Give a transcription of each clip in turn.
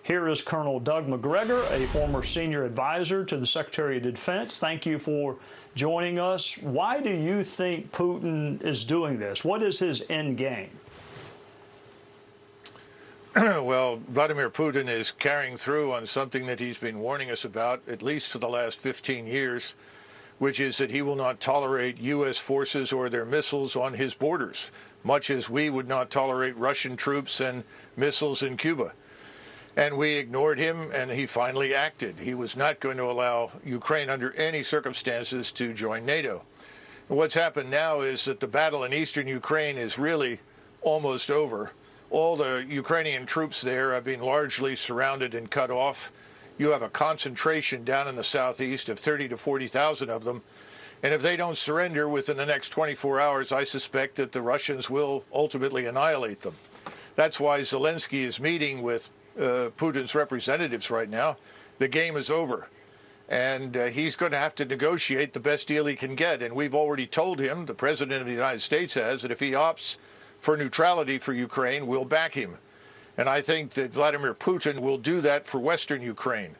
Here is Colonel Doug Macgregor, a former senior advisor to the Secretary of Defense. Thank you for joining us. Why do you think Putin is doing this? What is his end game? Well, Vladimir Putin is carrying through on something that he's been warning us about, at least for the last 15 years, which is that he will not tolerate U.S. forces or their missiles on his borders, much as we would not tolerate Russian troops and missiles in Cuba. And we ignored him, and he finally acted. He was not going to allow Ukraine under any circumstances to join NATO. And what's happened now is that the battle in eastern Ukraine is really almost over. All the Ukrainian troops there have been largely surrounded and cut off. You have a concentration down in the southeast of 30 to 40,000 of them. And if they don't surrender within the next 24 hours, I suspect that the Russians will ultimately annihilate them. That's why Zelensky is meeting with Putin's representatives right now. The game is over. And he's going to have to negotiate the best deal he can get. And we've already told him, the President of the United States has, that if he opts for neutrality for Ukraine, we'll back him. And I think that Vladimir Putin will do that for Western Ukraine.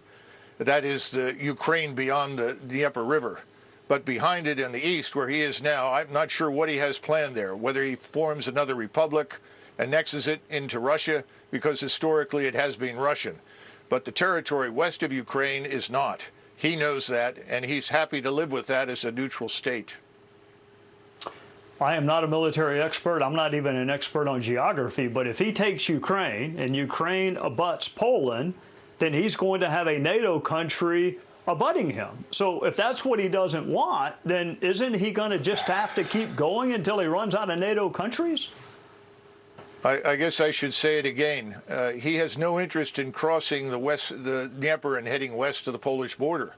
That is the Ukraine beyond the Dnieper River. But behind it in the east, where he is now, I'm not sure what he has planned there, whether he forms another republic, annexes it into Russia, because historically it has been Russian. But the territory west of Ukraine is not. He knows that, and he's happy to live with that as a neutral state. I am not a military expert. I'm not even an expert on geography. But if he takes Ukraine and Ukraine abuts Poland, then he's going to have a NATO country abutting him. So if that's what he doesn't want, then isn't he going to just have to keep going until he runs out of NATO countries? I guess I should say it again. He has no interest in crossing the Dnieper and heading west to the Polish border.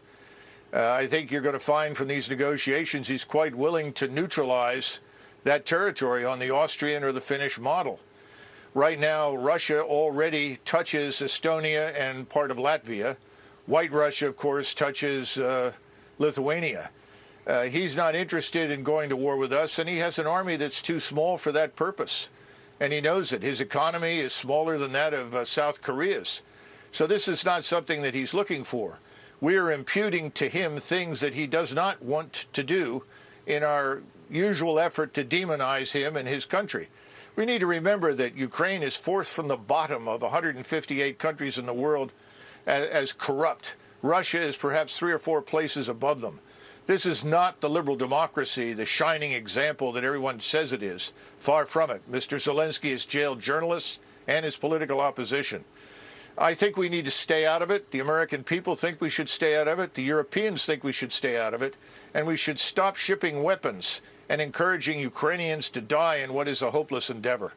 I think you're going to find from these negotiations he's quite willing to neutralize that territory on the Austrian or the Finnish model. Right now, Russia already touches Estonia and part of Latvia. White Russia, of course, touches Lithuania. He's not interested in going to war with us, and he has an army that's too small for that purpose. And he knows it. His economy is smaller than that of South Korea's. So this is not something that he's looking for. We are imputing to him things that he does not want to do in our usual effort to demonize him and his country. We need to remember that Ukraine is fourth from the bottom of 158 countries in the world as corrupt. Russia is perhaps 3 or 4 places above them. This is not the liberal democracy, the shining example that everyone says it is. Far from it. Mr. Zelensky has jailed journalists and his political opposition. I think we need to stay out of it. The American people think we should stay out of it. The Europeans think we should stay out of it. And we should stop shipping weapons and encouraging Ukrainians to die in what is a hopeless endeavor.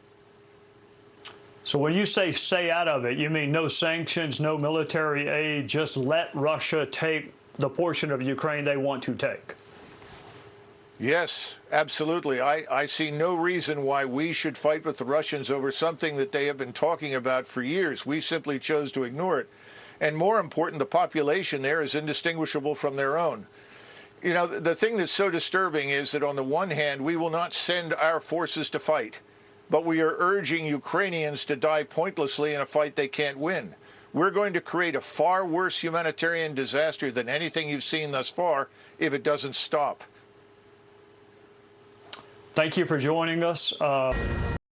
So when you say stay out of it, you mean no sanctions, no military aid, just let Russia take the portion of Ukraine they want to take? Yes, absolutely. I see no reason why we should fight with the Russians over something that they have been talking about for years. We simply chose to ignore it. And more important, the population there is indistinguishable from their own. You know, the thing that's so disturbing is that on the one hand, we will not send our forces to fight, but we are urging Ukrainians to die pointlessly in a fight they can't win. We're going to create a far worse humanitarian disaster than anything you've seen thus far if it doesn't stop. Thank you for joining us.